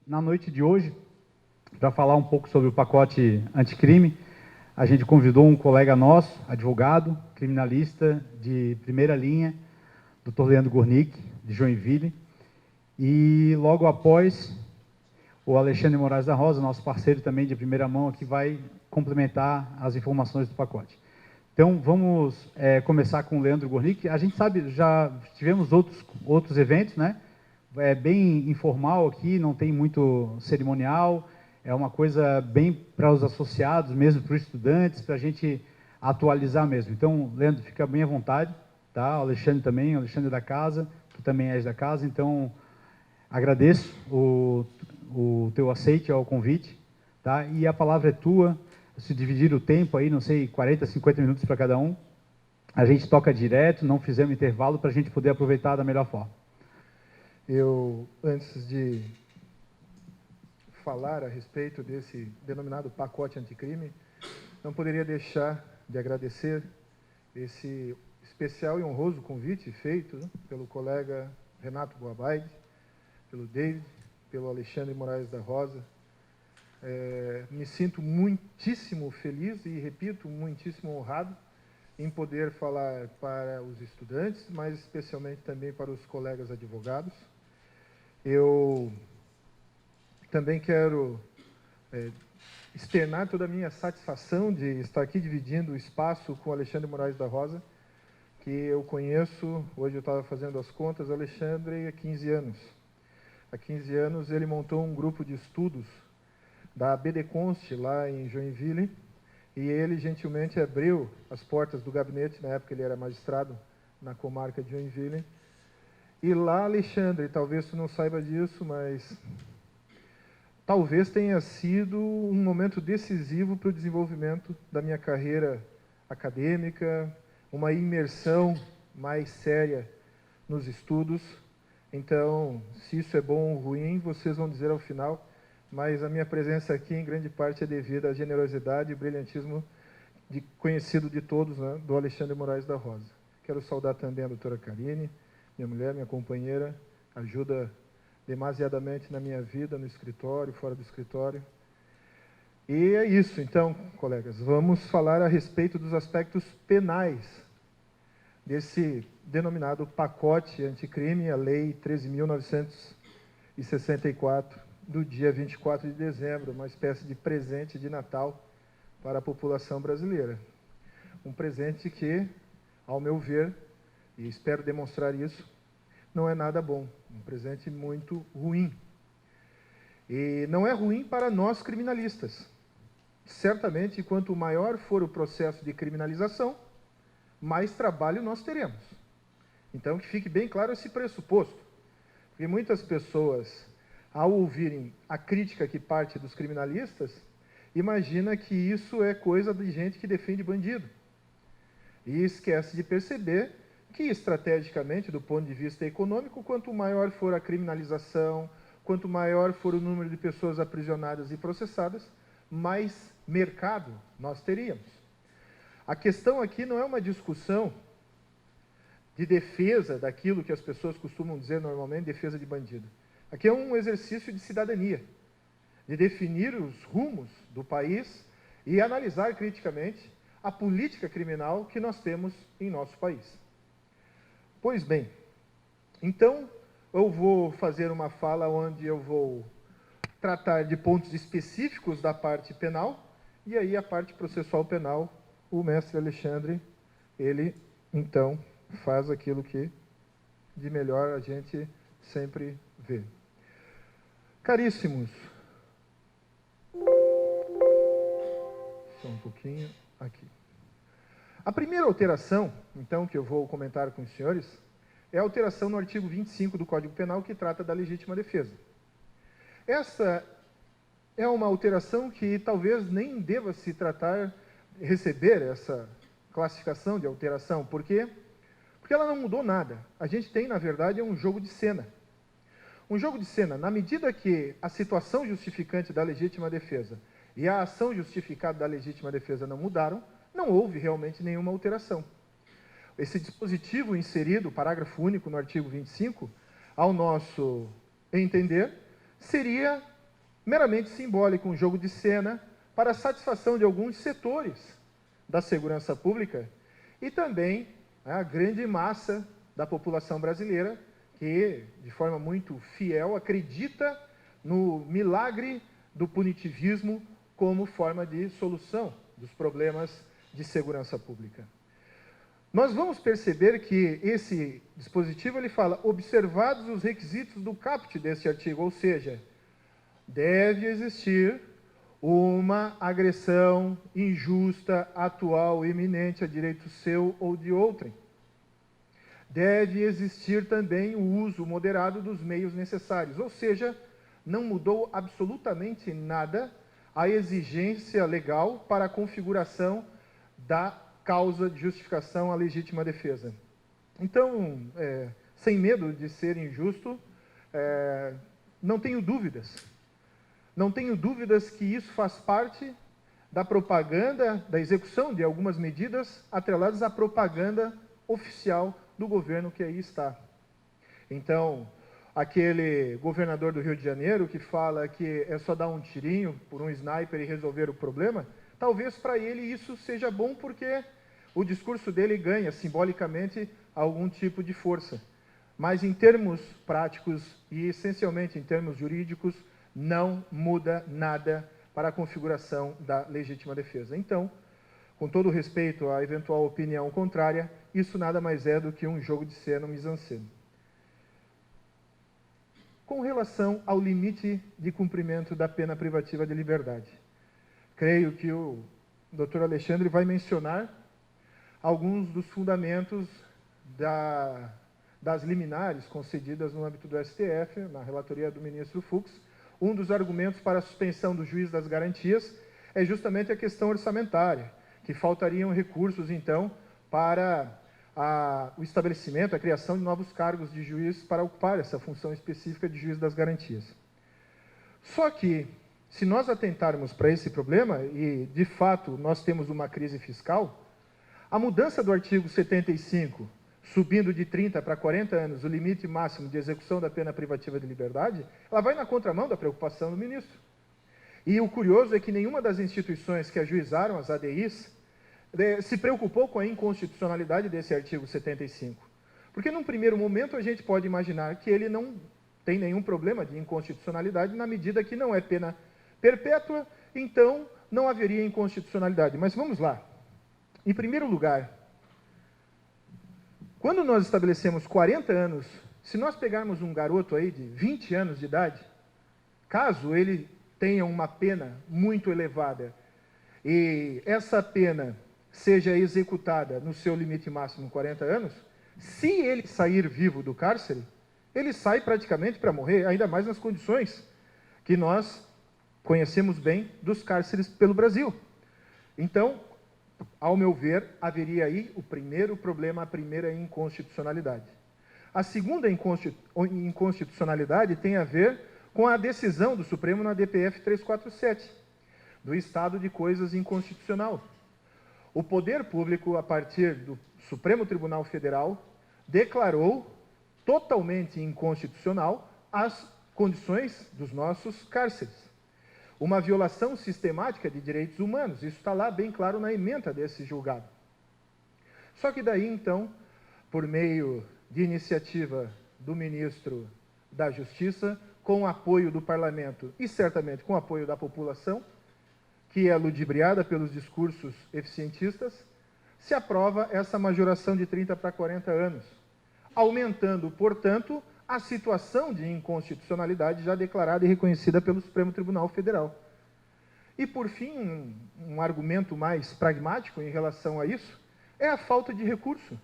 na noite de hoje, para falar um pouco sobre o pacote anticrime, a gente convidou um colega nosso, advogado, criminalista de primeira linha, Dr. Leandro Gornick, de Joinville, e logo após, o Alexandre Moraes da Rosa, nosso parceiro também de primeira mão, aqui vai complementar as informações do pacote. Então, vamos começar com o Leandro Gornick. A gente sabe, já tivemos outros eventos, né? É bem informal aqui, não tem muito cerimonial, é uma coisa bem para os associados, mesmo para os estudantes, para a gente atualizar mesmo. Então, Leandro, fica bem à vontade, tá? O Alexandre também, o Alexandre da casa, tu também és da casa, então agradeço o teu aceite ao convite, tá? E a palavra é tua, se dividir o tempo aí, não sei, 40, 50 minutos para cada um, a gente toca direto, não fizemos intervalo para a gente poder aproveitar da melhor forma. Eu, antes de falar a respeito desse denominado pacote anticrime, não poderia deixar de agradecer esse especial e honroso convite feito, né, pelo colega Renato Boabaide, pelo David, pelo Alexandre Moraes da Rosa. Me sinto muitíssimo feliz e, repito, muitíssimo honrado em poder falar para os estudantes, mas especialmente também para os colegas advogados. Eu também quero externar toda a minha satisfação de estar aqui dividindo o espaço com o Alexandre Moraes da Rosa, que eu conheço, hoje eu estava fazendo as contas, o Alexandre há 15 anos. Há 15 anos ele montou um grupo de estudos da BD Const, lá em Joinville, e ele gentilmente abriu as portas do gabinete, na época ele era magistrado na comarca de Joinville. E lá, Alexandre, talvez tu não saiba disso, mas talvez tenha sido um momento decisivo para o desenvolvimento da minha carreira acadêmica, uma imersão mais séria nos estudos. Então, se isso é bom ou ruim, vocês vão dizer ao final, mas a minha presença aqui, em grande parte, é devida à generosidade e brilhantismo conhecido de todos, né, do Alexandre Moraes da Rosa. Quero saudar também a doutora Karine, minha mulher, minha companheira, ajuda demasiadamente na minha vida, no escritório, fora do escritório. E é isso, então, colegas, vamos falar a respeito dos aspectos penais desse denominado pacote anticrime, a Lei 13.964, do dia 24 de dezembro, uma espécie de presente de Natal para a população brasileira. Um presente que, ao meu ver, e espero demonstrar isso, não é nada bom, um presente muito ruim. E não é ruim para nós criminalistas. Certamente, quanto maior for o processo de criminalização, mais trabalho nós teremos. Então, que fique bem claro esse pressuposto. Porque muitas pessoas, ao ouvirem a crítica que parte dos criminalistas, imagina que isso é coisa de gente que defende bandido. E esquece de perceber que, estrategicamente, do ponto de vista econômico, quanto maior for a criminalização, quanto maior for o número de pessoas aprisionadas e processadas, mais mercado nós teríamos. A questão aqui não é uma discussão de defesa daquilo que as pessoas costumam dizer normalmente, defesa de bandido. Aqui é um exercício de cidadania, de definir os rumos do país e analisar criticamente a política criminal que nós temos em nosso país. Pois bem, então eu vou fazer uma fala onde eu vou tratar de pontos específicos da parte penal, e aí a parte processual penal, o mestre Alexandre, ele então faz aquilo que de melhor a gente sempre vê. Caríssimos, só um pouquinho aqui. A primeira alteração, então, que eu vou comentar com os senhores, é a alteração no artigo 25 do Código Penal, que trata da legítima defesa. Essa é uma alteração que talvez nem deva se tratar, receber essa classificação de alteração. Por quê? Porque ela não mudou nada. A gente tem, na verdade, um jogo de cena. Um jogo de cena, na medida que a situação justificante da legítima defesa e a ação justificada da legítima defesa não mudaram, não houve realmente nenhuma alteração. Esse dispositivo inserido, parágrafo único no artigo 25, ao nosso entender, seria meramente simbólico, um jogo de cena para a satisfação de alguns setores da segurança pública e também a grande massa da população brasileira que, de forma muito fiel, acredita no milagre do punitivismo como forma de solução dos problemas de segurança pública. Nós vamos perceber que esse dispositivo ele fala, observados os requisitos do caput deste artigo, ou seja, deve existir uma agressão injusta, atual, iminente a direito seu ou de outrem. Deve existir também o uso moderado dos meios necessários, ou seja, não mudou absolutamente nada a exigência legal para a configuração da causa de justificação à legítima defesa. Então, sem medo de ser injusto, não tenho dúvidas. Não tenho dúvidas que isso faz parte da propaganda, da execução de algumas medidas atreladas à propaganda oficial do governo que aí está. Então, aquele governador do Rio de Janeiro que fala que é só dar um tirinho por um sniper e resolver o problema, talvez para ele isso seja bom porque o discurso dele ganha simbolicamente algum tipo de força. Mas em termos práticos e essencialmente em termos jurídicos, não muda nada para a configuração da legítima defesa. Então, com todo respeito à eventual opinião contrária, isso nada mais é do que um jogo de cena, um mise-en-scène. Com relação ao limite de cumprimento da pena privativa de liberdade, creio que o Dr. Alexandre vai mencionar alguns dos fundamentos das liminares concedidas no âmbito do STF, na relatoria do ministro Fux. Um dos argumentos para a suspensão do juiz das garantias é justamente a questão orçamentária, que faltariam recursos, então, para o estabelecimento, a criação de novos cargos de juiz para ocupar essa função específica de juiz das garantias. Só que, se nós atentarmos para esse problema, e de fato nós temos uma crise fiscal, a mudança do artigo 75, subindo de 30 para 40 anos o limite máximo de execução da pena privativa de liberdade, ela vai na contramão da preocupação do ministro. E o curioso é que nenhuma das instituições que ajuizaram as ADIs se preocupou com a inconstitucionalidade desse artigo 75. Porque, num primeiro momento, a gente pode imaginar que ele não tem nenhum problema de inconstitucionalidade na medida que não é pena perpétua, então não haveria inconstitucionalidade. Mas vamos lá. Em primeiro lugar, quando nós estabelecemos 40 anos, se nós pegarmos um garoto aí de 20 anos de idade, caso ele tenha uma pena muito elevada e essa pena seja executada no seu limite máximo 40 anos, se ele sair vivo do cárcere, ele sai praticamente para morrer, ainda mais nas condições que nós conhecemos bem dos cárceres pelo Brasil. Então, ao meu ver, haveria aí o primeiro problema, a primeira inconstitucionalidade. A segunda inconstitucionalidade tem a ver com a decisão do Supremo na DPF 347, do estado de coisas inconstitucional. O poder público, a partir do Supremo Tribunal Federal, declarou totalmente inconstitucional as condições dos nossos cárceres. Uma violação sistemática de direitos humanos. Isso está lá bem claro na ementa desse julgado. Só que daí, então, por meio de iniciativa do ministro da Justiça, com o apoio do parlamento e certamente com o apoio da população, que é ludibriada pelos discursos eficientistas, se aprova essa majoração de 30 para 40 anos, aumentando, portanto, a situação de inconstitucionalidade já declarada e reconhecida pelo Supremo Tribunal Federal. E, por fim, um argumento mais pragmático em relação a isso é a falta de recurso.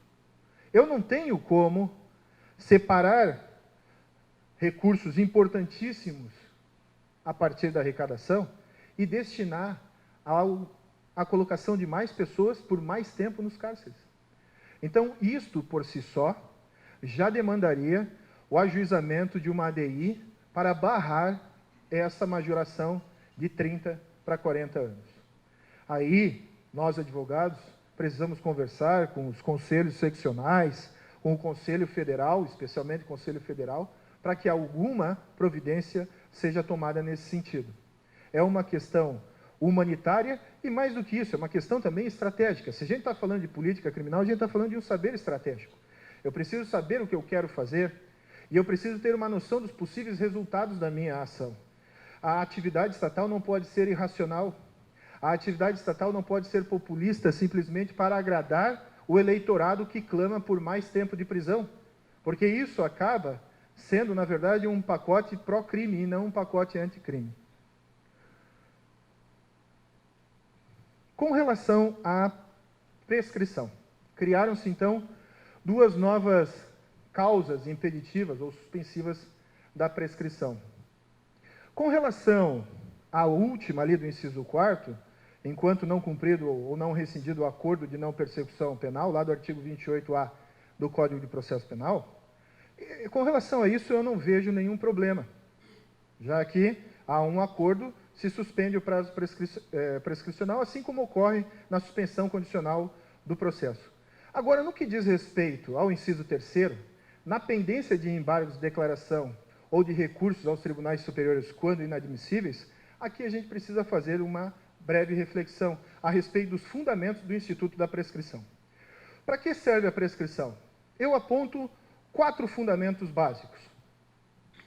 Eu não tenho como separar recursos importantíssimos a partir da arrecadação e destinar à colocação de mais pessoas por mais tempo nos cárceres. Então, isto por si só já demandaria o ajuizamento de uma ADI para barrar essa majoração de 30 para 40 anos. Aí, nós advogados, precisamos conversar com os conselhos seccionais, com o Conselho Federal, especialmente o Conselho Federal, para que alguma providência seja tomada nesse sentido. É uma questão humanitária e, mais do que isso, é uma questão também estratégica. Se a gente está falando de política criminal, a gente está falando de um saber estratégico. Eu preciso saber o que eu quero fazer e eu preciso ter uma noção dos possíveis resultados da minha ação. A atividade estatal não pode ser irracional. A atividade estatal não pode ser populista simplesmente para agradar o eleitorado que clama por mais tempo de prisão, porque isso acaba sendo, na verdade, um pacote pró-crime e não um pacote anticrime. Com relação à prescrição, criaram-se, então, duas novas causas impeditivas ou suspensivas da prescrição. Com relação à última ali do inciso 4º, enquanto não cumprido ou não rescindido o acordo de não persecução penal, lá do artigo 28A do Código de Processo Penal, com relação a isso eu não vejo nenhum problema, já que há um acordo, se suspende o prazo prescricional, assim como ocorre na suspensão condicional do processo. Agora, no que diz respeito ao inciso 3º, na pendência de embargos de declaração ou de recursos aos tribunais superiores quando inadmissíveis, aqui a gente precisa fazer uma breve reflexão a respeito dos fundamentos do Instituto da Prescrição. Para que serve a prescrição? Eu aponto 4 fundamentos básicos.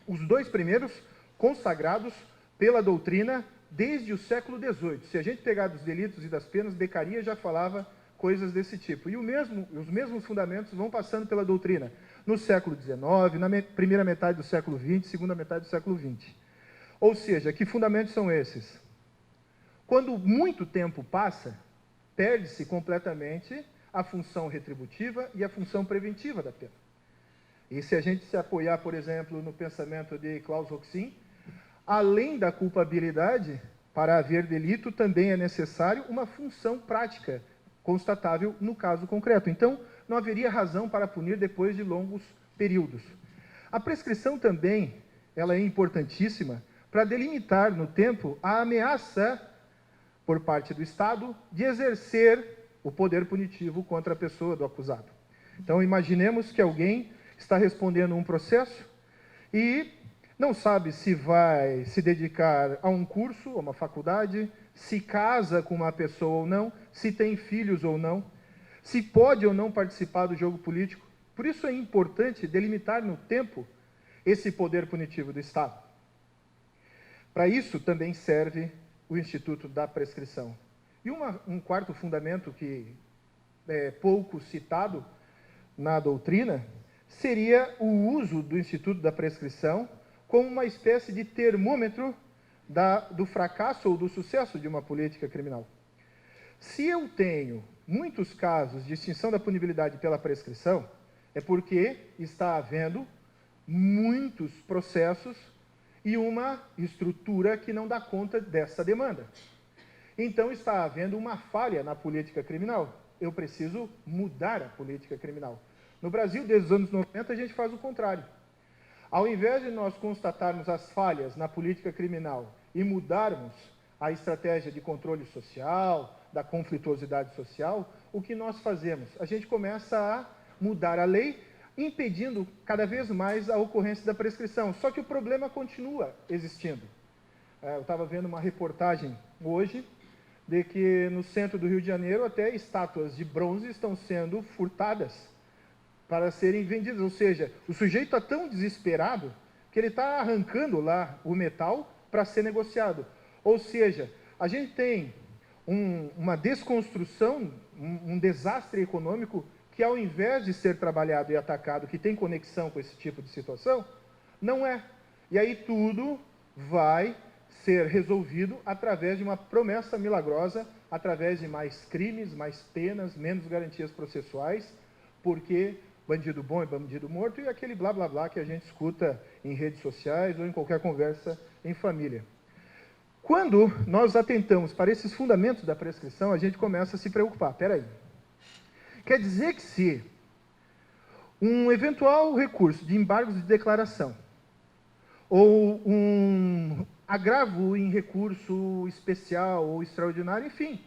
Os 2 primeiros, consagrados pela doutrina desde o século XVIII. Se a gente pegar dos delitos e das penas, Beccaria já falava coisas desse tipo. E os mesmos fundamentos vão passando pela doutrina no século XIX, na primeira metade do século XX, segunda metade do século XX. Ou seja, que fundamentos são esses? Quando muito tempo passa, perde-se completamente a função retributiva e a função preventiva da pena. E se a gente se apoiar, por exemplo, no pensamento de Klaus Roxin, além da culpabilidade, para haver delito, também é necessário uma função prática, constatável no caso concreto. Então, não haveria razão para punir depois de longos períodos. A prescrição também, ela é importantíssima para delimitar no tempo a ameaça por parte do Estado de exercer o poder punitivo contra a pessoa do acusado. Então, imaginemos que alguém está respondendo um processo e não sabe se vai se dedicar a um curso, a uma faculdade, se casa com uma pessoa ou não, se tem filhos ou não, se pode ou não participar do jogo político. Por isso é importante delimitar no tempo esse poder punitivo do Estado. Para isso também serve o Instituto da Prescrição. E um quarto fundamento que é pouco citado na doutrina seria o uso do Instituto da Prescrição como uma espécie de termômetro do fracasso ou do sucesso de uma política criminal. Se eu tenho muitos casos de extinção da punibilidade pela prescrição, é porque está havendo muitos processos e uma estrutura que não dá conta dessa demanda. Então, está havendo uma falha na política criminal. Eu preciso mudar a política criminal. No Brasil, desde os anos 90, a gente faz o contrário. Ao invés de nós constatarmos as falhas na política criminal e mudarmos a estratégia de controle social, da conflituosidade social, o que nós fazemos? A gente começa a mudar a lei, impedindo cada vez mais a ocorrência da prescrição. Só que o problema continua existindo. Eu estava vendo uma reportagem hoje de que no centro do Rio de Janeiro até estátuas de bronze estão sendo furtadas para serem vendidas. Ou seja, o sujeito está tão desesperado que ele está arrancando lá o metal para ser negociado. Ou seja, a gente tem uma desconstrução, um desastre econômico que, ao invés de ser trabalhado e atacado, que tem conexão com esse tipo de situação, não é. E aí tudo vai ser resolvido através de uma promessa milagrosa, através de mais crimes, mais penas, menos garantias processuais, porque bandido bom é bandido morto, e aquele blá blá blá que a gente escuta em redes sociais ou em qualquer conversa em família. Quando nós atentamos para esses fundamentos da prescrição, a gente começa a se preocupar. Espera aí. Quer dizer que se um eventual recurso de embargos de declaração ou um agravo em recurso especial ou extraordinário, enfim,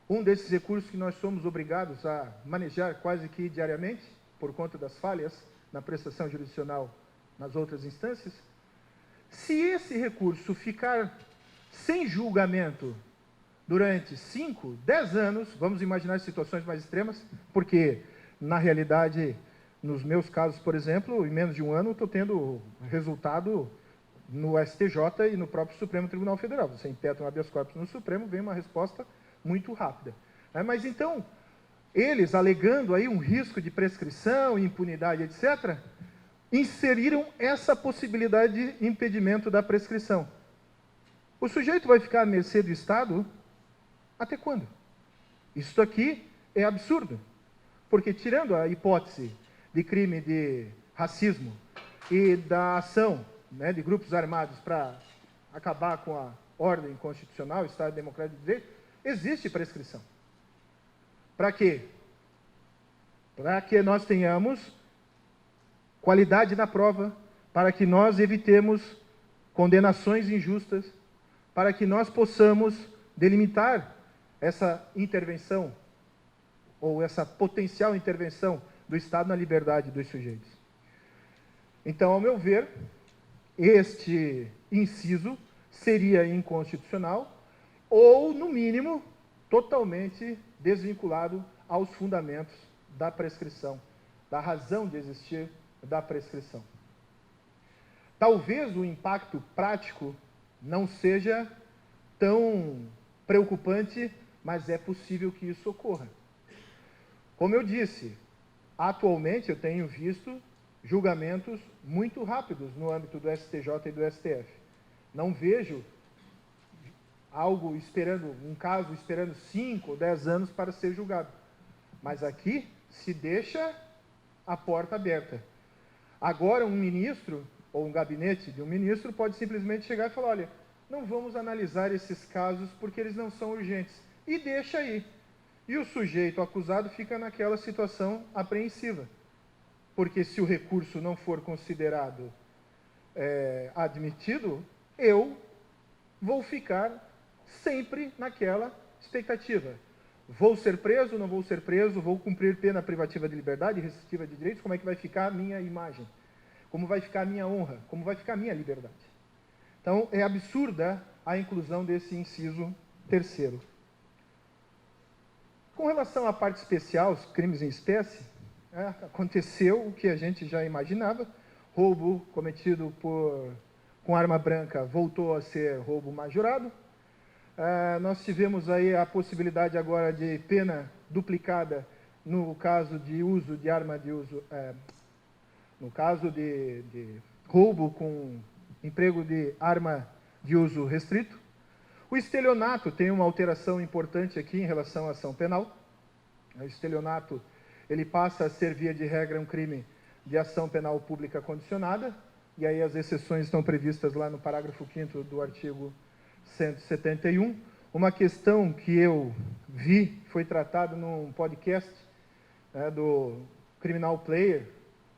um desses recursos que nós somos obrigados a manejar quase que diariamente, por conta das falhas na prestação jurisdicional nas outras instâncias, Se esse recurso ficar sem julgamento durante 5, 10 anos, vamos imaginar situações mais extremas, porque, na realidade, nos meus casos, por exemplo, em menos de um ano, estou tendo resultado no STJ e no próprio Supremo Tribunal Federal. Você impeta um habeas corpus no Supremo, vem uma resposta muito rápida. Mas então, eles, alegando aí um risco de prescrição, impunidade, etc., inseriram essa possibilidade de impedimento da prescrição. O sujeito vai ficar à mercê do Estado até quando? Isso aqui é absurdo, porque tirando a hipótese de crime de racismo e da ação, né, de grupos armados para acabar com a ordem constitucional, Estado Democrático de Direito, existe prescrição. Para quê? Para que nós tenhamos qualidade na prova, para que nós evitemos condenações injustas, para que nós possamos delimitar essa intervenção, ou essa potencial intervenção do Estado na liberdade dos sujeitos. Então, ao meu ver, este inciso seria inconstitucional, ou, no mínimo, totalmente desvinculado aos fundamentos da prescrição, da razão de existir da prescrição. Talvez o impacto prático não seja tão preocupante, mas é possível que isso ocorra. Como eu disse, atualmente eu tenho visto julgamentos muito rápidos no âmbito do STJ e do STF. Não vejo algo esperando, um caso esperando 5 ou 10 anos para ser julgado. Mas aqui se deixa a porta aberta. Agora um ministro, ou um gabinete de um ministro, pode simplesmente chegar e falar, olha, não vamos analisar esses casos porque eles não são urgentes. E deixa aí. E o sujeito acusado fica naquela situação apreensiva. Porque se o recurso não for considerado admitido, eu vou ficar sempre naquela expectativa. Vou ser preso, não vou ser preso, vou cumprir pena privativa de liberdade, restritiva de direitos, como é que vai ficar a minha imagem? Como vai ficar a minha honra? Como vai ficar a minha liberdade? Então, é absurda a inclusão desse inciso terceiro. Com relação à parte especial, os crimes em espécie, aconteceu o que a gente já imaginava, roubo cometido com arma branca voltou a ser roubo majorado. Nós tivemos aí a possibilidade agora de pena duplicada no caso de uso de arma de uso, no caso de roubo com emprego de arma de uso restrito. O estelionato tem uma alteração importante aqui em relação à ação penal. O estelionato, ele passa a ser, via de regra, um crime de ação penal pública condicionada, e aí as exceções estão previstas lá no parágrafo 5º do artigo 171. Uma questão que eu vi, foi tratada num podcast do Criminal Player,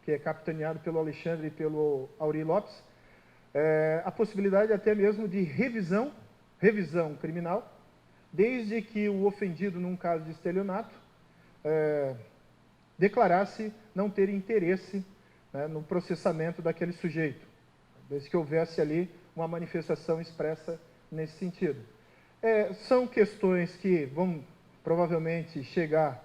que é capitaneado pelo Alexandre e pelo Auri Lopes, a possibilidade até mesmo de revisão criminal, desde que o ofendido, num caso de estelionato, declarasse não ter interesse no processamento daquele sujeito, desde que houvesse ali uma manifestação expressa nesse sentido. São questões que vão provavelmente chegar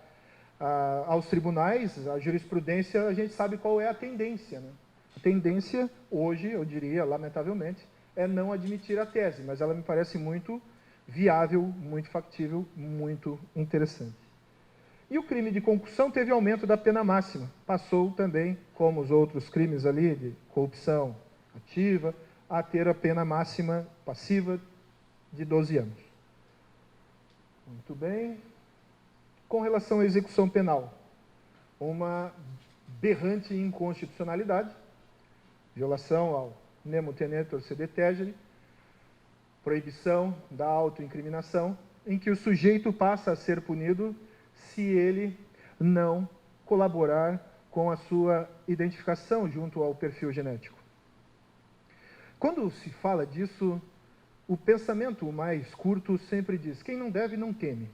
aos tribunais, a jurisprudência, a gente sabe qual é a tendência, né? A tendência, hoje, eu diria, lamentavelmente, é não admitir a tese, mas ela me parece muito viável, muito factível, muito interessante. E o crime de concussão teve aumento da pena máxima, passou também, como os outros crimes ali, de corrupção ativa, a ter a pena máxima passiva de 12 anos. Muito bem. Com relação à execução penal, uma berrante inconstitucionalidade, violação ao nemo tenetur sede tegere, proibição da autoincriminação, em que o sujeito passa a ser punido se ele não colaborar com a sua identificação junto ao perfil genético. Quando se fala disso, o pensamento mais curto sempre diz, quem não deve não teme.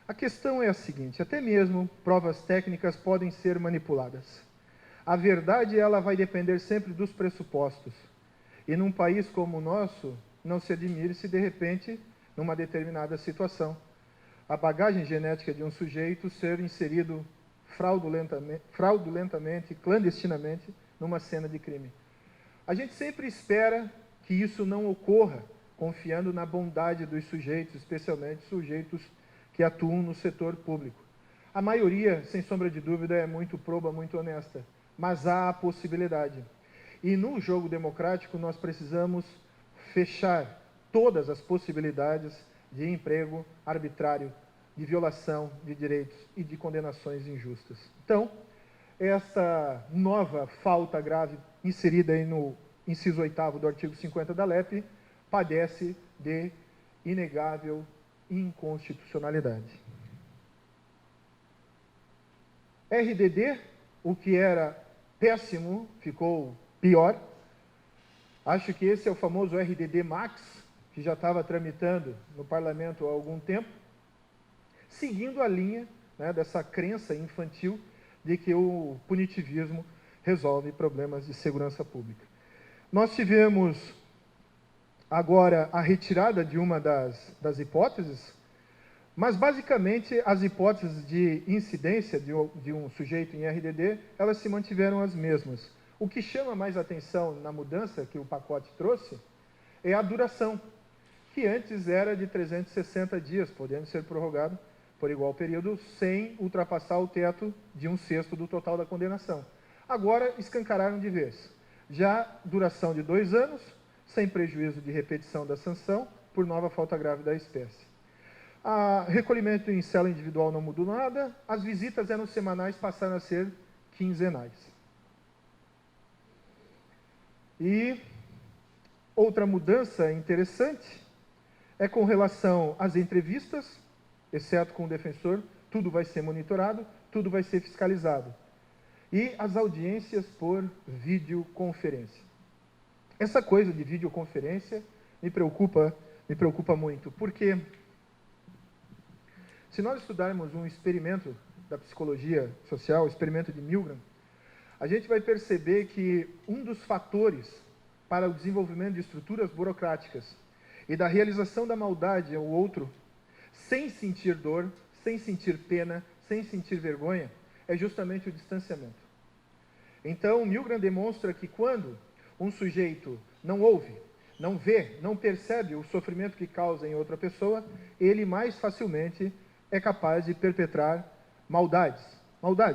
A questão é a seguinte, até mesmo provas técnicas podem ser manipuladas. A verdade, ela vai depender sempre dos pressupostos. E num país como o nosso, não se admire se de repente, numa determinada situação, a bagagem genética de um sujeito ser inserido fraudulentamente, clandestinamente, numa cena de crime. A gente sempre espera que isso não ocorra, confiando na bondade dos sujeitos, especialmente sujeitos que atuam no setor público. A maioria, sem sombra de dúvida, é muito proba, muito honesta, mas há a possibilidade. E no jogo democrático nós precisamos fechar todas as possibilidades de emprego arbitrário, de violação de direitos e de condenações injustas. Então, esta nova falta grave inserida aí no inciso 8º do artigo 50 da LEP padece de inegável inconstitucionalidade. RDD, o que era péssimo, ficou pior. Acho que esse é o famoso RDD Max, que já estava tramitando no parlamento há algum tempo, seguindo a linha, né, dessa crença infantil de que o punitivismo resolve problemas de segurança pública. Nós tivemos agora a retirada de uma das hipóteses, mas basicamente as hipóteses de incidência de um sujeito em RDD, elas se mantiveram as mesmas. O que chama mais atenção na mudança que o pacote trouxe é a duração, que antes era de 360 dias, podendo ser prorrogado por igual período, sem ultrapassar o teto de 1/6 do total da condenação. Agora, escancararam de vez. Já duração de 2 anos, sem prejuízo de repetição da sanção, por nova falta grave da espécie. Recolhimento em cela individual não mudou nada, as visitas eram semanais, passaram a ser quinzenais. E outra mudança interessante é com relação às entrevistas, exceto com o defensor, tudo vai ser monitorado, tudo vai ser fiscalizado. E as audiências por videoconferência. Essa coisa de videoconferência me preocupa muito, porque se nós estudarmos um experimento da psicologia social, o experimento de Milgram, a gente vai perceber que um dos fatores para o desenvolvimento de estruturas burocráticas e da realização da maldade ao outro, sem sentir dor, sem sentir pena, sem sentir vergonha, é justamente o distanciamento. Então, Milgram demonstra que quando um sujeito não ouve, não vê, não percebe o sofrimento que causa em outra pessoa, ele mais facilmente é capaz de perpetrar maldades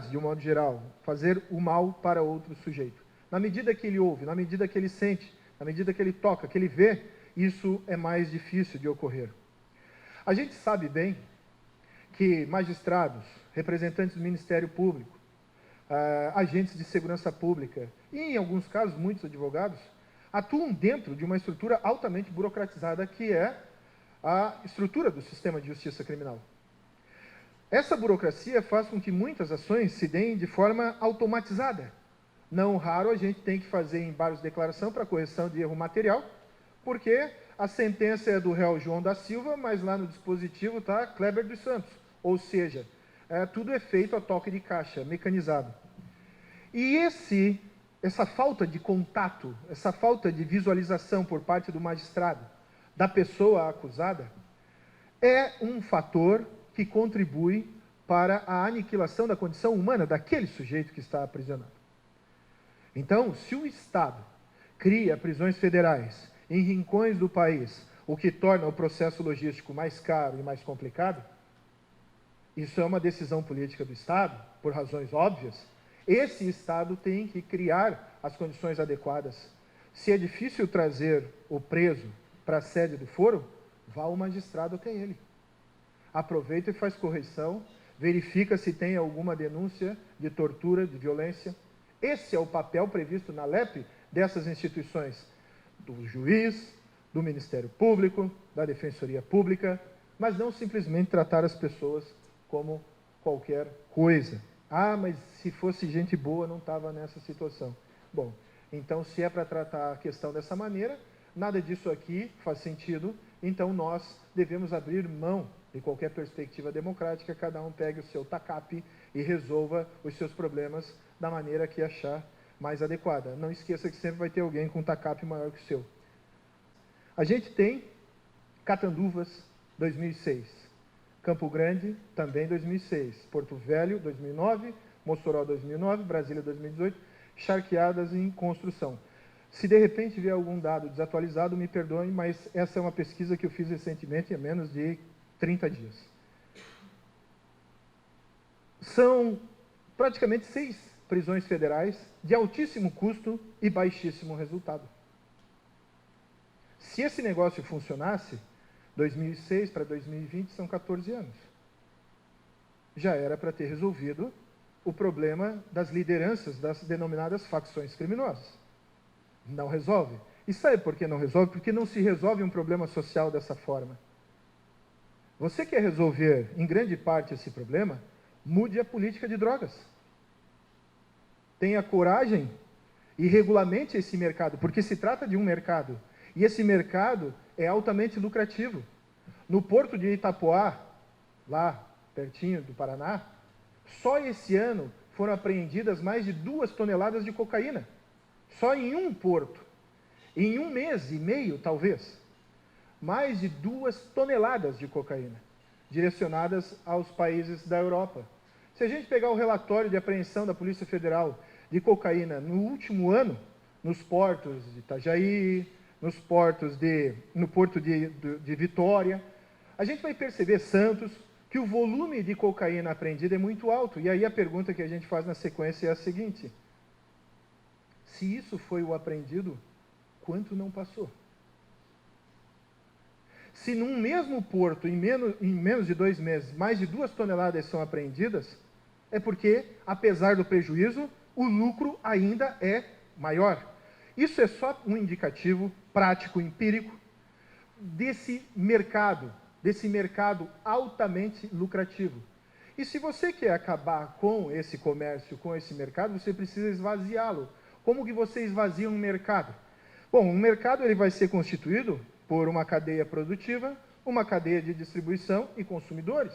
de um modo geral, fazer o mal para outro sujeito. Na medida que ele ouve, na medida que ele sente, na medida que ele toca, que ele vê, isso é mais difícil de ocorrer. A gente sabe bem que magistrados, representantes do Ministério Público, agentes de segurança pública e, em alguns casos, muitos advogados, atuam dentro de uma estrutura altamente burocratizada, que é a estrutura do sistema de justiça criminal. Essa burocracia faz com que muitas ações se deem de forma automatizada. Não raro a gente tem que fazer embargos de declaração para correção de erro material, porque a sentença é do réu João da Silva, mas lá no dispositivo está Kleber dos Santos. Ou seja, tudo é feito a toque de caixa, mecanizado. E essa falta de contato, essa falta de visualização por parte do magistrado, da pessoa acusada, é um fator que contribui para a aniquilação da condição humana daquele sujeito que está aprisionado. Então, se o Estado cria prisões federais em rincões do país, o que torna o processo logístico mais caro e mais complicado, isso é uma decisão política do Estado, por razões óbvias. Esse Estado tem que criar as condições adequadas. Se é difícil trazer o preso para a sede do foro, vá o magistrado até ele. Aproveita e faz correção, verifica se tem alguma denúncia de tortura, de violência. Esse é o papel previsto na LEP dessas instituições, do juiz, do Ministério Público, da Defensoria Pública, mas não simplesmente tratar as pessoas como qualquer coisa. Ah, mas se fosse gente boa não estava nessa situação. Bom, então se é para tratar a questão dessa maneira, nada disso aqui faz sentido, então nós devemos abrir mão de qualquer perspectiva democrática, cada um pegue o seu tacape e resolva os seus problemas da maneira que achar mais adequada. Não esqueça que sempre vai ter alguém com um TACAP maior que o seu. A gente tem Catanduvas, 2006. Campo Grande, também 2006. Porto Velho, 2009. Mossoró, 2009. Brasília, 2018. Charqueadas em construção. Se de repente vier algum dado desatualizado, me perdoem, mas essa é uma pesquisa que eu fiz recentemente, há menos de 30 dias. São praticamente 6 prisões federais de altíssimo custo e baixíssimo resultado. Se esse negócio funcionasse, 2006 para 2020 são 14 anos. Já era para ter resolvido o problema das lideranças das denominadas facções criminosas. Não resolve. E sabe por que não resolve? Porque não se resolve um problema social dessa forma. Você quer resolver, em grande parte, esse problema? Mude a política de drogas. Tenha coragem e regulamente esse mercado, porque se trata de um mercado, e esse mercado é altamente lucrativo. No porto de Itapoá, lá pertinho do Paraná, só esse ano foram apreendidas mais de 2 toneladas de cocaína. Só em um porto. Em 1 mês e meio, talvez. Mais de 2 toneladas de cocaína, direcionadas aos países da Europa. Se a gente pegar o relatório de apreensão da Polícia Federal de cocaína no último ano, nos portos de Itajaí, no porto de Vitória, a gente vai perceber, Santos, que o volume de cocaína apreendida é muito alto. E aí a pergunta que a gente faz na sequência é a seguinte: se isso foi o apreendido, quanto não passou? Se num mesmo porto, em menos de 2 meses, mais de 2 toneladas são apreendidas, é porque, apesar do prejuízo, o lucro ainda é maior. Isso é só um indicativo prático, empírico, desse mercado altamente lucrativo. E se você quer acabar com esse comércio, com esse mercado, você precisa esvaziá-lo. Como que você esvazia um mercado? Bom, um mercado ele vai ser constituído por uma cadeia produtiva, uma cadeia de distribuição e consumidores.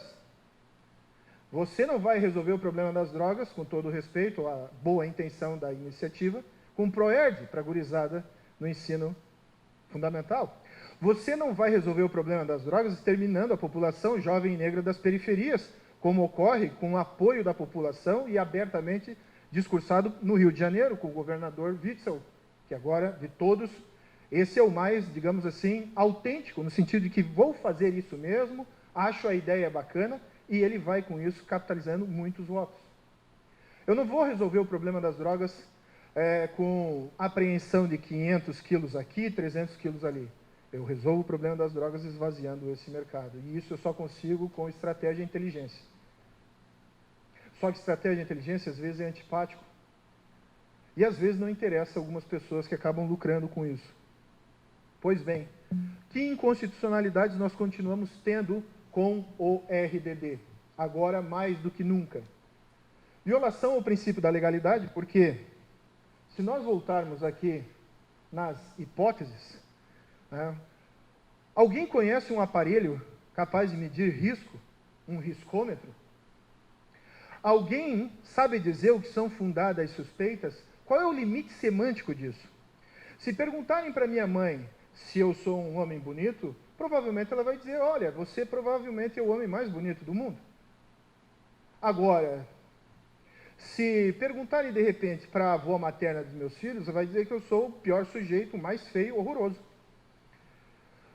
Você não vai resolver o problema das drogas, com todo respeito à boa intenção da iniciativa, com o PROERD para a gurizada no ensino fundamental. Você não vai resolver o problema das drogas exterminando a população jovem e negra das periferias, como ocorre com o apoio da população e abertamente discursado no Rio de Janeiro, com o governador Witzel, que agora, de todos, esse é o mais, digamos assim, autêntico, no sentido de que vou fazer isso mesmo, acho a ideia bacana, e ele vai, com isso, capitalizando muitos votos. Eu não vou resolver o problema das drogas com apreensão de 500 quilos aqui, 300 quilos ali. Eu resolvo o problema das drogas esvaziando esse mercado. E isso eu só consigo com estratégia e inteligência. Só que estratégia e inteligência, às vezes, é antipático. E, às vezes, não interessa a algumas pessoas que acabam lucrando com isso. Pois bem, que inconstitucionalidades nós continuamos tendo com o RDD? Agora, mais do que nunca. Violação ao princípio da legalidade, porque se nós voltarmos aqui nas hipóteses, alguém conhece um aparelho capaz de medir risco? Um riscômetro? Alguém sabe dizer o que são fundadas as suspeitas? Qual é o limite semântico disso? Se perguntarem para minha mãe se eu sou um homem bonito, provavelmente ela vai dizer: olha, você provavelmente é o homem mais bonito do mundo. Agora, se perguntarem de repente para a avó materna dos meus filhos, ela vai dizer que eu sou o pior sujeito, o mais feio, horroroso.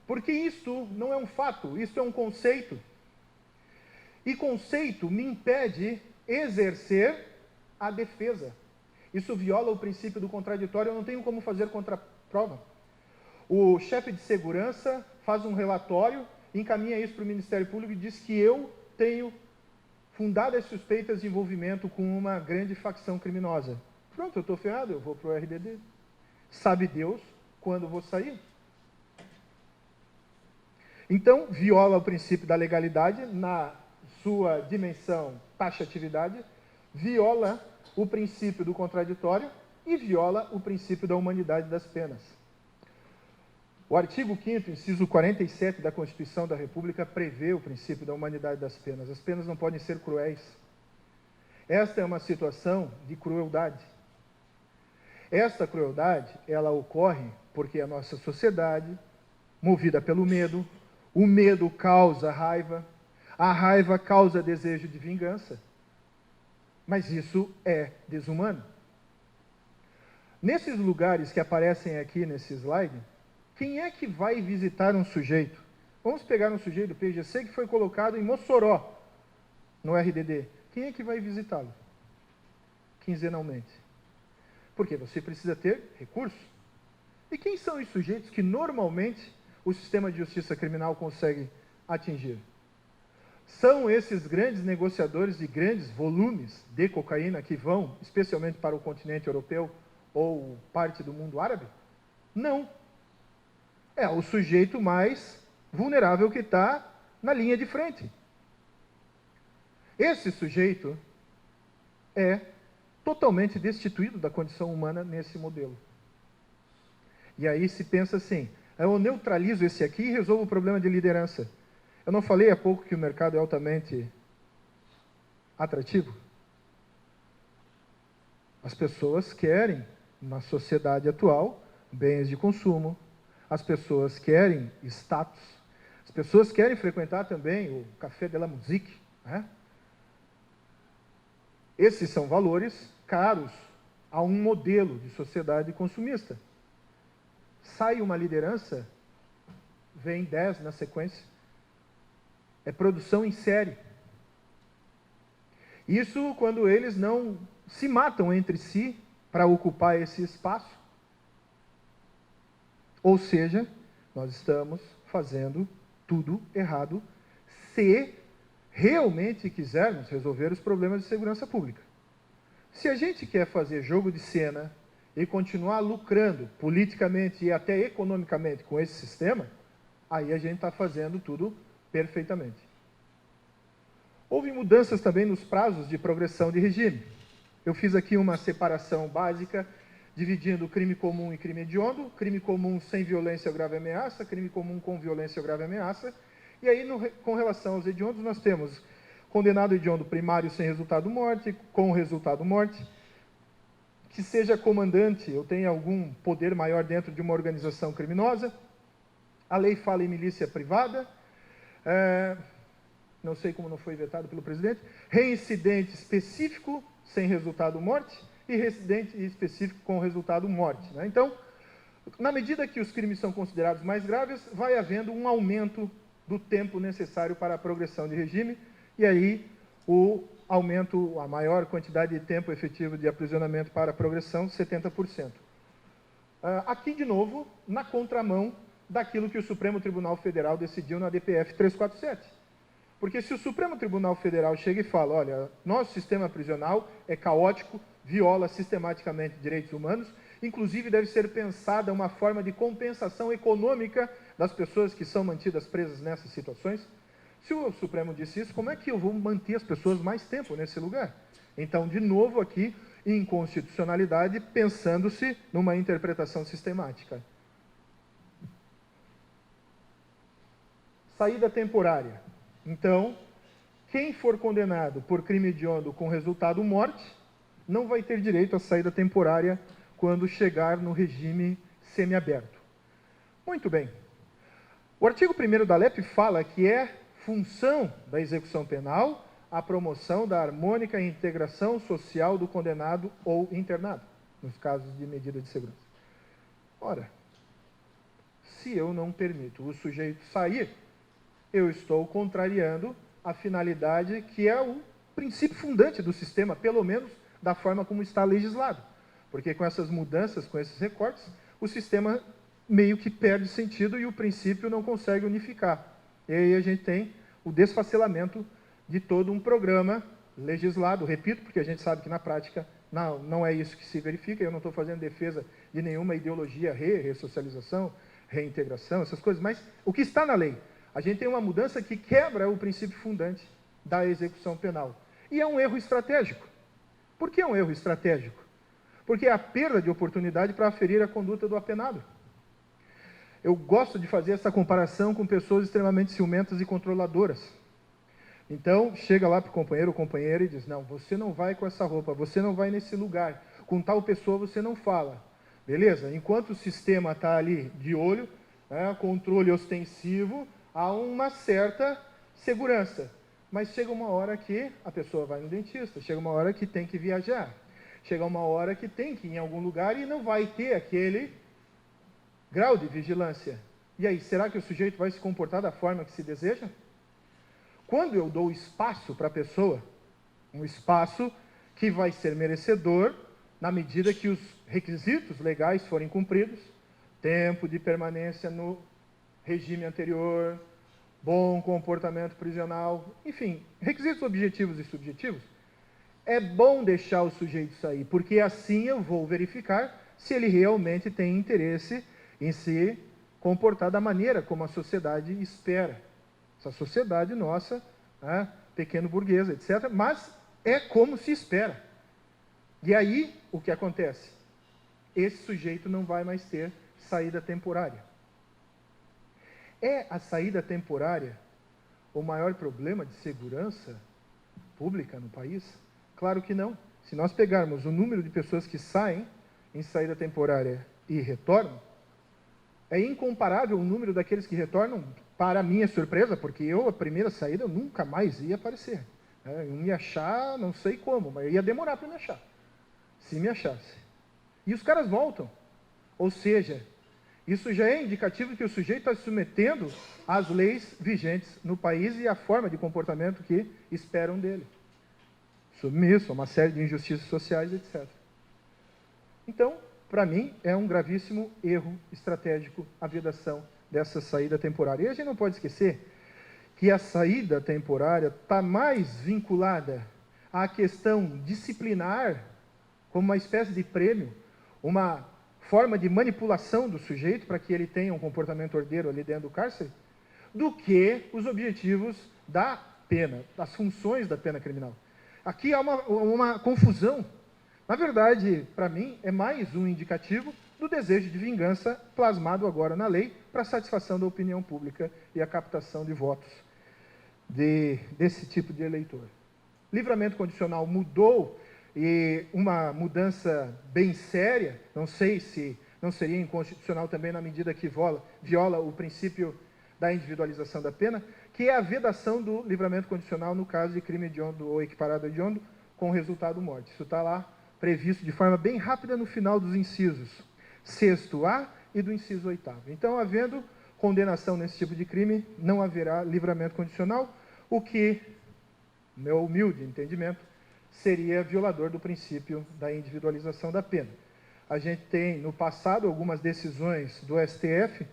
Porque isto não é um fato, isto é um conceito. E conceito me impede exercer a defesa. Isso viola o princípio do contraditório, eu não tenho como fazer contraprova. O chefe de segurança faz um relatório, encaminha isso para o Ministério Público e diz que eu tenho fundadas suspeitas de envolvimento com uma grande facção criminosa. Pronto, eu estou ferrado, eu vou para o RDD. Sabe Deus quando vou sair? Então, viola o princípio da legalidade na sua dimensão taxatividade, viola o princípio do contraditório e viola o princípio da humanidade das penas. O artigo 5º, inciso 47 da Constituição da República prevê o princípio da humanidade das penas. As penas não podem ser cruéis. Esta é uma situação de crueldade. Esta crueldade, ela ocorre porque a nossa sociedade, movida pelo medo, o medo causa raiva, a raiva causa desejo de vingança. Mas isso é desumano. Nesses lugares que aparecem aqui nesse slide, quem é que vai visitar um sujeito? Vamos pegar um sujeito do PGC que foi colocado em Mossoró, no RDD. Quem é que vai visitá-lo? Quinzenalmente. Porque você precisa ter recursos. E quem são os sujeitos que normalmente o sistema de justiça criminal consegue atingir? São esses grandes negociadores de grandes volumes de cocaína que vão, especialmente para o continente europeu ou parte do mundo árabe? Não. É o sujeito mais vulnerável que está na linha de frente. Esse sujeito é totalmente destituído da condição humana nesse modelo. E aí se pensa assim, eu neutralizo esse aqui e resolvo o problema de liderança. Eu não falei há pouco que o mercado é altamente atrativo? As pessoas querem, na sociedade atual, bens de consumo, as pessoas querem status, as pessoas querem frequentar também o Café de la Musique, né? Esses são valores caros a um modelo de sociedade consumista. Sai uma liderança, vem 10 na sequência. É produção em série. Isso quando eles não se matam entre si para ocupar esse espaço. Ou seja, nós estamos fazendo tudo errado se realmente quisermos resolver os problemas de segurança pública. Se a gente quer fazer jogo de cena e continuar lucrando politicamente e até economicamente com esse sistema, aí a gente está fazendo tudo perfeitamente. Houve mudanças também nos prazos de progressão de regime. Eu fiz aqui uma separação básica, dividindo crime comum e crime hediondo, crime comum sem violência ou grave ameaça, crime comum com violência ou grave ameaça. E aí, com relação aos hediondos, nós temos condenado hediondo primário sem resultado morte, com resultado morte, que seja comandante ou tenha algum poder maior dentro de uma organização criminosa. A lei fala em milícia privada, não sei como não foi vetado pelo presidente, reincidente específico sem resultado morte e reincidente específico com resultado morte, né? Então, na medida que os crimes são considerados mais graves, vai havendo um aumento do tempo necessário para a progressão de regime, e aí o aumento, a maior quantidade de tempo efetivo de aprisionamento para a progressão, 70%. Aqui, de novo, na contramão daquilo que o Supremo Tribunal Federal decidiu na DPF 347. Porque se o Supremo Tribunal Federal chega e fala, olha, nosso sistema prisional é caótico, viola sistematicamente direitos humanos, inclusive deve ser pensada uma forma de compensação econômica das pessoas que são mantidas presas nessas situações. Se o Supremo disse isso, como é que eu vou manter as pessoas mais tempo nesse lugar? Então, de novo aqui, inconstitucionalidade, pensando-se numa interpretação sistemática. Saída temporária. Então, quem for condenado por crime hediondo com resultado morte, não vai ter direito à saída temporária quando chegar no regime semiaberto. Muito bem. O artigo 1º da LEP fala que é função da execução penal a promoção da harmônica integração social do condenado ou internado, nos casos de medida de segurança. Ora, se eu não permito o sujeito sair, eu estou contrariando a finalidade que é o princípio fundante do sistema, pelo menos da forma como está legislado. Porque com essas mudanças, com esses recortes, o sistema meio que perde sentido e o princípio não consegue unificar. E aí a gente tem o desfacelamento de todo um programa legislado, repito, porque a gente sabe que na prática não é isso que se verifica, eu não estou fazendo defesa de nenhuma ideologia, ressocialização, reintegração, essas coisas, mas o que está na lei? A gente tem uma mudança que quebra o princípio fundante da execução penal. E é um erro estratégico. Por que é um erro estratégico? Porque é a perda de oportunidade para aferir a conduta do apenado. Eu gosto de fazer essa comparação com pessoas extremamente ciumentas e controladoras. Então, chega lá para o companheiro ou companheira e diz, não, você não vai com essa roupa, você não vai nesse lugar. com tal pessoa você não fala. Beleza? Enquanto o sistema está ali de olho, né, controle ostensivo, há uma certa segurança. Mas chega uma hora que a pessoa vai no dentista, chega uma hora que tem que viajar, chega uma hora que tem que ir em algum lugar e não vai ter aquele grau de vigilância. E aí, será que o sujeito vai se comportar da forma que se deseja? Quando eu dou espaço para a pessoa, um espaço que vai ser merecedor na medida que os requisitos legais forem cumpridos, tempo de permanência no regime anterior, bom comportamento prisional, enfim, requisitos objetivos e subjetivos, é bom deixar o sujeito sair, porque assim eu vou verificar se ele realmente tem interesse em se comportar da maneira como a sociedade espera. Essa sociedade nossa, né, pequeno burguesa, etc., mas é como se espera. E aí, o que acontece? Esse sujeito não vai mais ter saída temporária. É a saída temporária o maior problema de segurança pública no país? Claro que não. Se nós pegarmos o número de pessoas que saem em saída temporária e retornam, é incomparável o número daqueles que retornam, para minha surpresa, porque eu, a primeira saída, eu nunca mais ia aparecer. Eu ia achar, não sei como, mas ia demorar para me achar, se me achasse. E os caras voltam. Ou seja, isso já é indicativo que o sujeito está se submetendo às leis vigentes no país e à forma de comportamento que esperam dele. Submisso a uma série de injustiças sociais, etc. Então, para mim, é um gravíssimo erro estratégico a vedação dessa saída temporária. E a gente não pode esquecer que a saída temporária está mais vinculada à questão disciplinar, como uma espécie de prêmio, uma forma de manipulação do sujeito para que ele tenha um comportamento ordeiro ali dentro do cárcere, do que os objetivos da pena, das funções da pena criminal. Aqui há uma confusão. Na verdade, para mim, é mais um indicativo do desejo de vingança plasmado agora na lei para satisfação da opinião pública e a captação de votos desse tipo de eleitor. Livramento condicional mudou, e uma mudança bem séria, não sei se não seria inconstitucional também na medida que viola o princípio da individualização da pena, que é a vedação do livramento condicional no caso de crime hediondo ou equiparado a hediondo com resultado morte. Isso está lá previsto de forma bem rápida no final dos incisos 6º e do inciso 8º. Então, havendo condenação nesse tipo de crime, não haverá livramento condicional, o que, no meu humilde entendimento, seria violador do princípio da individualização da pena. A gente tem, no passado, algumas decisões do STF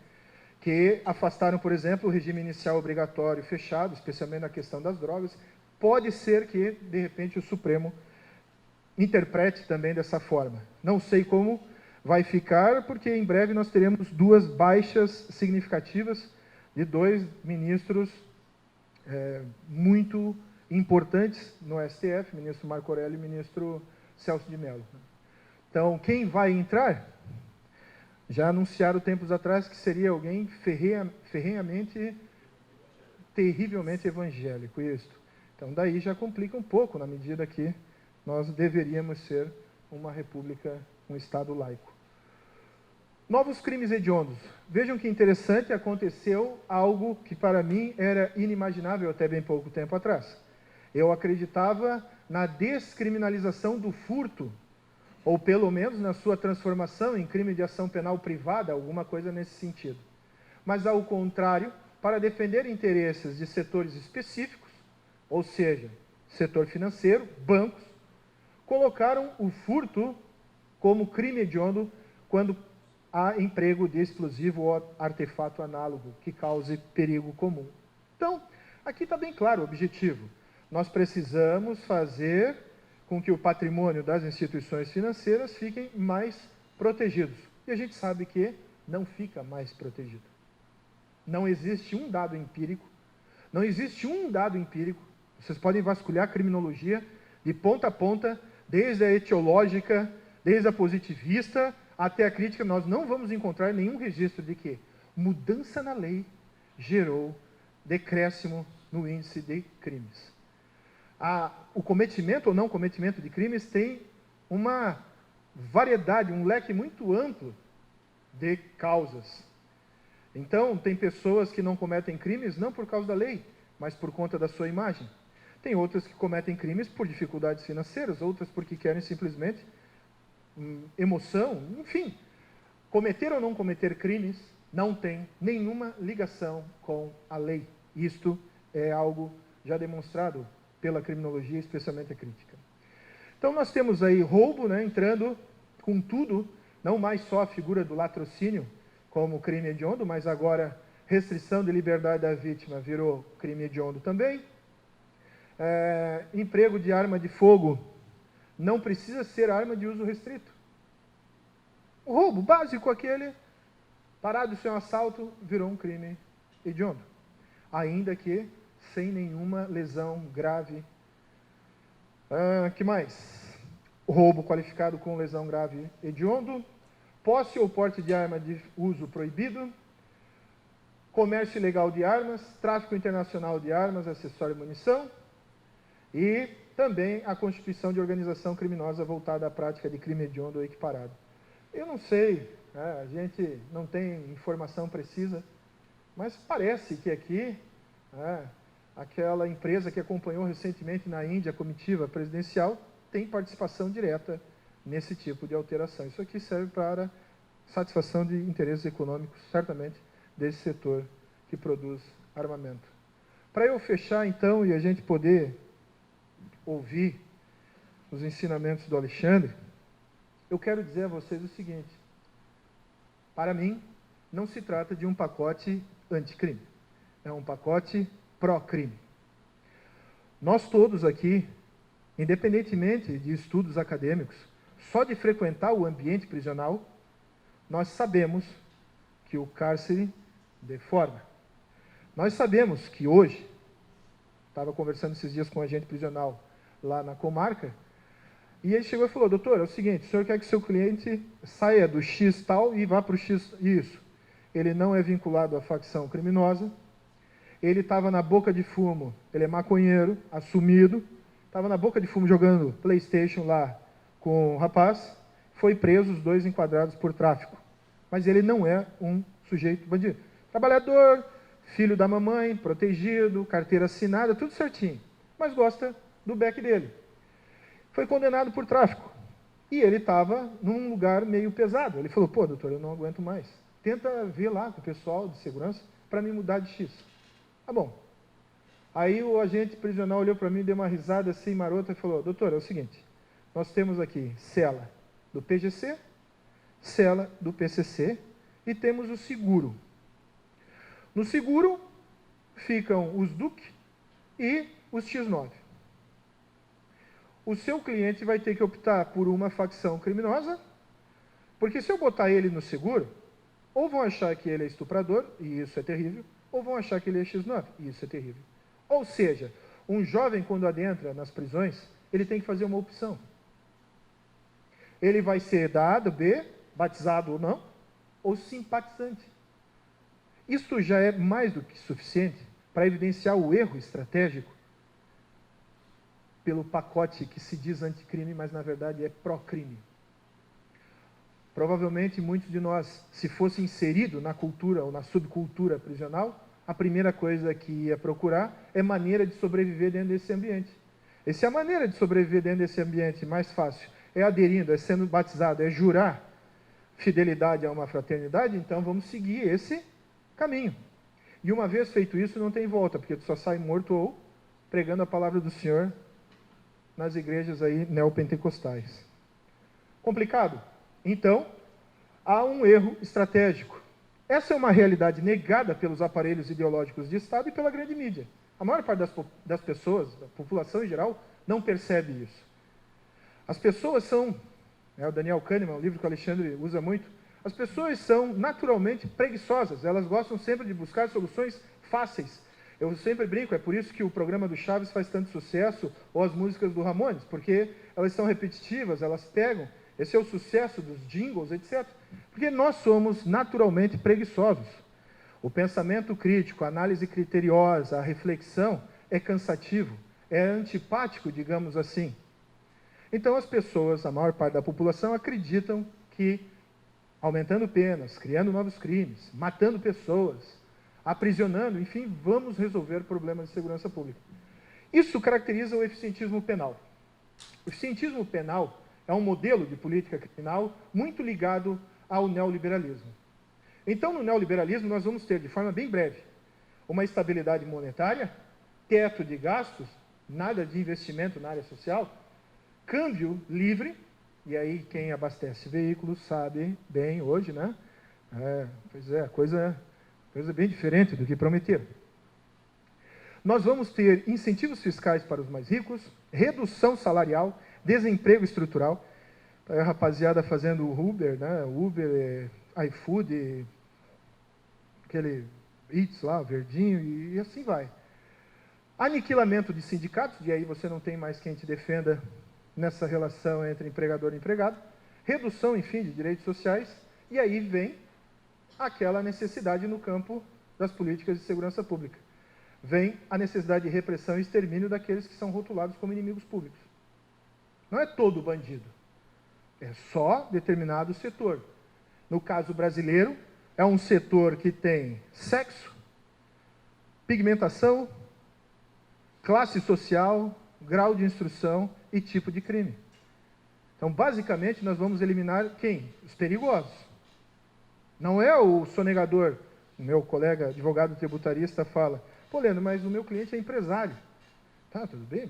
que afastaram, por exemplo, o regime inicial obrigatório fechado, especialmente na questão das drogas. Pode ser que, de repente, o Supremo interprete também dessa forma. Não sei como vai ficar, porque em breve nós teremos 2 baixas significativas de 2 ministros muito importantes no STF, ministro Marco Aurélio e ministro Celso de Mello. Então, quem vai entrar, já anunciaram tempos atrás que seria alguém ferrenhamente, terrivelmente evangélico, isso. Então, daí já complica um pouco, na medida que nós deveríamos ser uma república, um Estado laico. Novos crimes hediondos. Vejam que interessante, aconteceu algo que para mim era inimaginável até bem pouco tempo atrás. Eu acreditava na descriminalização do furto, ou pelo menos na sua transformação em crime de ação penal privada, alguma coisa nesse sentido. Mas, ao contrário, para defender interesses de setores específicos, ou seja, setor financeiro, bancos, colocaram o furto como crime hediondo quando há emprego de explosivo ou artefato análogo que cause perigo comum. Então, aqui está bem claro o objetivo. Nós precisamos fazer com que o patrimônio das instituições financeiras fiquem mais protegidos. E a gente sabe que não fica mais protegido. Não existe um dado empírico, vocês podem vasculhar a criminologia de ponta a ponta, desde a etiológica, desde a positivista, até a crítica, nós não vamos encontrar nenhum registro de que mudança na lei gerou decréscimo no índice de crimes. O cometimento ou não cometimento de crimes tem uma variedade, um leque muito amplo de causas. Então, tem pessoas que não cometem crimes não por causa da lei, mas por conta da sua imagem. Tem outras que cometem crimes por dificuldades financeiras, outras porque querem simplesmente emoção, enfim. Cometer ou não cometer crimes não tem nenhuma ligação com a lei. Isto é algo já demonstrado pela criminologia, especialmente a crítica. Então nós temos aí roubo, né, entrando com tudo, não mais só a figura do latrocínio como crime hediondo, mas agora restrição de liberdade da vítima virou crime hediondo também. Emprego de arma de fogo não precisa ser arma de uso restrito. O roubo básico, aquele, parado sem um assalto, virou um crime hediondo. Ainda que sem nenhuma lesão grave. Que mais? Roubo qualificado com lesão grave hediondo. Posse ou porte de arma de uso proibido. Comércio ilegal de armas. Tráfico internacional de armas, acessório e munição. E também a constituição de organização criminosa voltada à prática de crime hediondo ou equiparado. Eu não sei, né, a gente não tem informação precisa, mas parece que aqui, aquela empresa que acompanhou recentemente na Índia a comitiva presidencial tem participação direta nesse tipo de alteração. Isso aqui serve para satisfação de interesses econômicos, certamente, desse setor que produz armamento. Para eu fechar, então, e a gente poder ouvir os ensinamentos do Alexandre, eu quero dizer a vocês o seguinte: para mim, não se trata de um pacote anticrime, é um pacote pró-crime. Nós todos aqui, independentemente de estudos acadêmicos, só de frequentar o ambiente prisional, nós sabemos que o cárcere deforma. Nós sabemos que hoje, estava conversando esses dias com um agente prisional lá na comarca, e ele chegou e falou: doutor, é o seguinte, o senhor quer que seu cliente saia do X tal e vá para o X isso. Ele não é vinculado à facção criminosa, ele estava na boca de fumo, ele é maconheiro, assumido, estava na boca de fumo jogando PlayStation lá com o rapaz, foi preso, os dois enquadrados por tráfico. Mas ele não é um sujeito bandido. Trabalhador, filho da mamãe, protegido, carteira assinada, tudo certinho, mas gosta do beck dele. Foi condenado por tráfico. E ele estava num lugar meio pesado. Ele falou: pô, doutor, eu não aguento mais. Tenta ver lá com o pessoal de segurança para me mudar de X. Tá bom. Aí o agente prisional olhou para mim, deu uma risada assim marota e falou: doutor, é o seguinte, nós temos aqui cela do PGC, cela do PCC e temos o seguro. No seguro ficam os DUC e os X9. O seu cliente vai ter que optar por uma facção criminosa, porque se eu botar ele no seguro, ou vão achar que ele é estuprador, e isso é terrível, ou vão achar que ele é X9, e isso é terrível. Ou seja, um jovem, quando adentra nas prisões, ele tem que fazer uma opção. Ele vai ser da A, do B, batizado ou não, ou simpatizante. Isso já é mais do que suficiente para evidenciar o erro estratégico pelo pacote que se diz anticrime, mas na verdade é pró-crime. Provavelmente muitos de nós, se fosse inserido na cultura ou na subcultura prisional, a primeira coisa que ia procurar é maneira de sobreviver dentro desse ambiente. E se a maneira de sobreviver dentro desse ambiente mais fácil é aderindo, é sendo batizado, é jurar fidelidade a uma fraternidade, então vamos seguir esse caminho. E uma vez feito isso, não tem volta, porque tu só sai morto ou pregando a palavra do Senhor nas igrejas aí neopentecostais. Complicado? Então, há um erro estratégico. Essa é uma realidade negada pelos aparelhos ideológicos de Estado e pela grande mídia. A maior parte das pessoas, da população em geral, não percebe isso. As pessoas são, o Daniel Kahneman, um livro que o Alexandre usa muito, as pessoas são naturalmente preguiçosas, elas gostam sempre de buscar soluções fáceis. Eu sempre brinco, é por isso que o programa do Chaves faz tanto sucesso, ou as músicas do Ramones, porque elas são repetitivas, elas pegam, esse é o sucesso dos jingles, etc. Porque nós somos naturalmente preguiçosos. O pensamento crítico, a análise criteriosa, a reflexão é cansativo, é antipático, digamos assim. Então as pessoas, a maior parte da população, acreditam que aumentando penas, criando novos crimes, matando pessoas, aprisionando, enfim, vamos resolver problemas de segurança pública. Isso caracteriza o eficientismo penal. O eficientismo penal é um modelo de política criminal muito ligado ao neoliberalismo. Então, no neoliberalismo, nós vamos ter, de forma bem breve, uma estabilidade monetária, teto de gastos, nada de investimento na área social, câmbio livre, e aí quem abastece veículos sabe bem hoje, né? Pois é, coisa bem diferente do que prometeram. Nós vamos ter incentivos fiscais para os mais ricos, redução salarial, desemprego estrutural. A rapaziada fazendo o Uber, né? Uber, iFood, aquele Eats lá, verdinho, e assim vai. Aniquilamento de sindicatos, e aí você não tem mais quem te defenda nessa relação entre empregador e empregado. Redução, enfim, de direitos sociais. E aí vem aquela necessidade no campo das políticas de segurança pública. Vem a necessidade de repressão e extermínio daqueles que são rotulados como inimigos públicos. Não é todo bandido, é só determinado setor. No caso brasileiro, é um setor que tem sexo, pigmentação, classe social, grau de instrução e tipo de crime. Então, basicamente, nós vamos eliminar quem? Os perigosos. Não é o sonegador. O meu colega advogado tributarista fala, pô, Leandro, mas o meu cliente é empresário. Tá, tudo bem,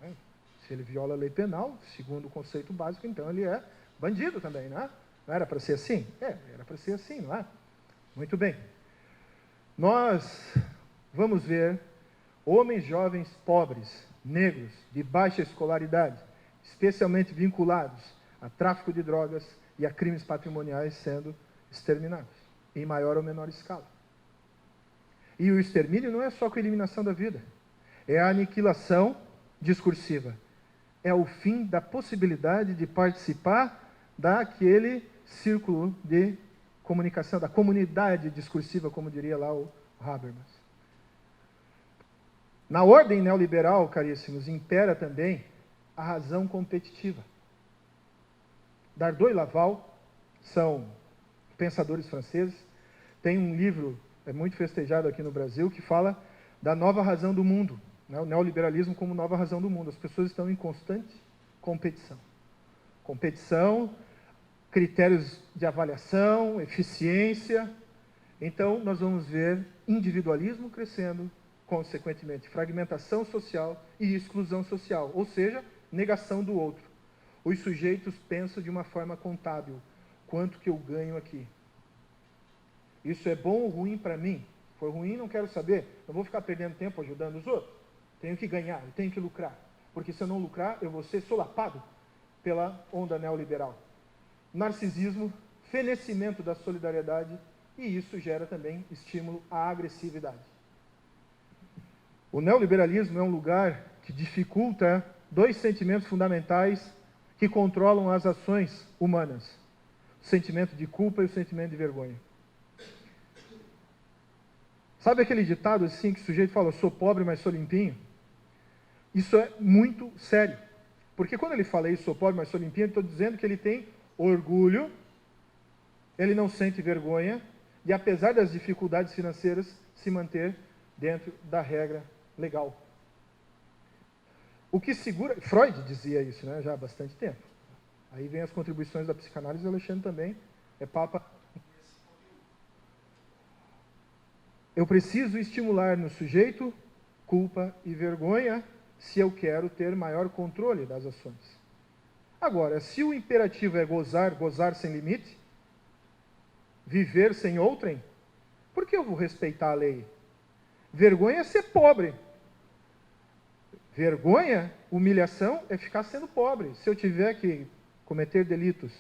mas se ele viola a lei penal, segundo o conceito básico, então ele é bandido também, né? Não era para ser assim? Era para ser assim, não é? Muito bem. Nós vamos ver homens jovens pobres, negros, de baixa escolaridade, especialmente vinculados a tráfico de drogas e a crimes patrimoniais sendo exterminados, em maior ou menor escala. E o extermínio não é só com a eliminação da vida, é a aniquilação discursiva. É o fim da possibilidade de participar daquele círculo de comunicação, da comunidade discursiva, como diria lá o Habermas. Na ordem neoliberal, caríssimos, impera também a razão competitiva. Dardot e Laval são pensadores franceses. Tem um livro muito festejado aqui no Brasil que fala da nova razão do mundo, né? O neoliberalismo como nova razão do mundo. As pessoas estão em constante competição. Competição, critérios de avaliação, eficiência. Então, nós vamos ver individualismo crescendo, consequentemente, fragmentação social e exclusão social, ou seja, negação do outro. Os sujeitos pensam de uma forma contábil. Quanto que eu ganho aqui? Isso é bom ou ruim para mim? Se for ruim, não quero saber. Não vou ficar perdendo tempo ajudando os outros. Tenho que ganhar, eu tenho que lucrar. Porque se eu não lucrar, eu vou ser solapado pela onda neoliberal. Narcisismo, fenecimento da solidariedade, e isso gera também estímulo à agressividade. O neoliberalismo é um lugar que dificulta dois sentimentos fundamentais que controlam as ações humanas: o sentimento de culpa e o sentimento de vergonha. Sabe aquele ditado assim que o sujeito fala, eu sou pobre, mas sou limpinho? Isso é muito sério. Porque quando ele fala isso, sou pobre, mas sou limpinho, eu estou dizendo que ele tem orgulho, ele não sente vergonha, e apesar das dificuldades financeiras, se manter dentro da regra legal. O que segura... Freud dizia isso, né, já há bastante tempo. Aí vem as contribuições da psicanálise, o Alexandre também é papa. Eu preciso estimular no sujeito culpa e vergonha se eu quero ter maior controle das ações. Agora, se o imperativo é gozar, gozar sem limite, viver sem outrem, por que eu vou respeitar a lei? Vergonha é ser pobre. Vergonha, humilhação, é ficar sendo pobre. Se eu tiver que cometer delitos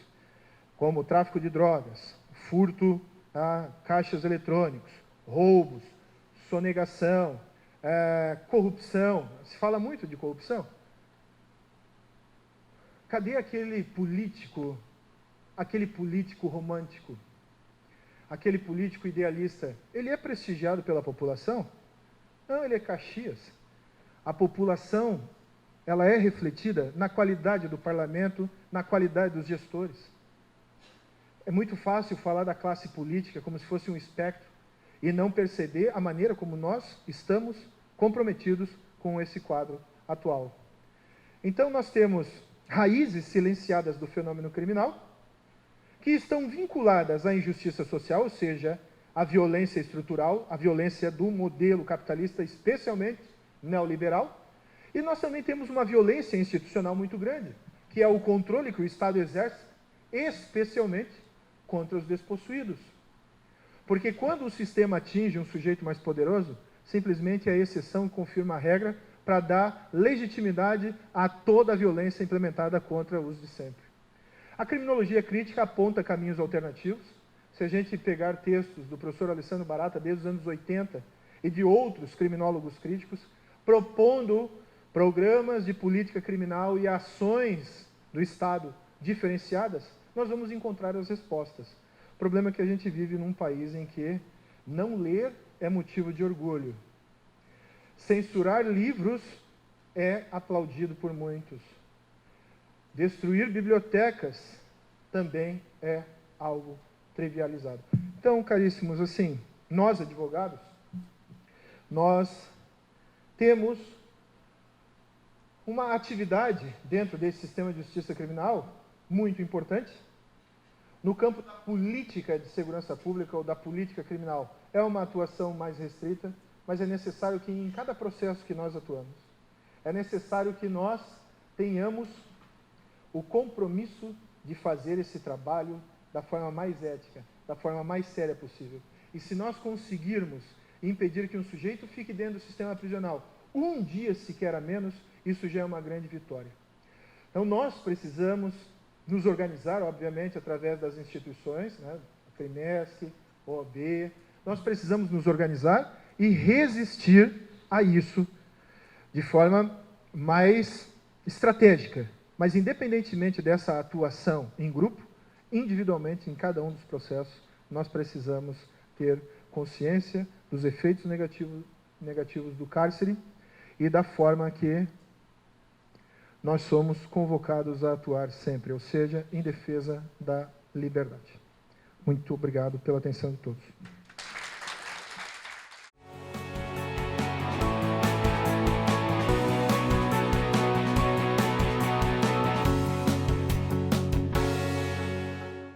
como tráfico de drogas, furto a caixas eletrônicos, roubos, sonegação, corrupção. Se fala muito de corrupção. Cadê aquele político romântico, aquele político idealista? Ele é prestigiado pela população? Não, ele é Caxias. A população ela é refletida na qualidade do parlamento, na qualidade dos gestores. É muito fácil falar da classe política como se fosse um espectro e não perceber a maneira como nós estamos comprometidos com esse quadro atual. Então, nós temos raízes silenciadas do fenômeno criminal, que estão vinculadas à injustiça social, ou seja, à violência estrutural, à violência do modelo capitalista, especialmente neoliberal. E nós também temos uma violência institucional muito grande, que é o controle que o Estado exerce, especialmente contra os despossuídos. Porque quando o sistema atinge um sujeito mais poderoso, simplesmente a exceção confirma a regra para dar legitimidade a toda a violência implementada contra os de sempre. A criminologia crítica aponta caminhos alternativos. Se a gente pegar textos do professor Alessandro Barata desde os anos 80 e de outros criminólogos críticos, propondo programas de política criminal e ações do Estado diferenciadas, nós vamos encontrar as respostas. O problema é que a gente vive num país em que não ler é motivo de orgulho. Censurar livros é aplaudido por muitos. Destruir bibliotecas também é algo trivializado. Então, caríssimos, assim, nós advogados, nós temos uma atividade dentro desse sistema de justiça criminal muito importante. No campo da política de segurança pública ou da política criminal, é uma atuação mais restrita, mas é necessário que em cada processo que nós atuamos, é necessário que nós tenhamos o compromisso de fazer esse trabalho da forma mais ética, da forma mais séria possível. E se nós conseguirmos impedir que um sujeito fique dentro do sistema prisional um dia sequer a menos, isso já é uma grande vitória. Então nós precisamos nos organizar, obviamente, através das instituições, né, a CRIMESC, OAB, nós precisamos nos organizar e resistir a isso de forma mais estratégica. Mas, independentemente dessa atuação em grupo, individualmente, em cada um dos processos, nós precisamos ter consciência dos efeitos negativos do cárcere e da forma que nós somos convocados a atuar sempre, ou seja, em defesa da liberdade. Muito obrigado pela atenção de todos.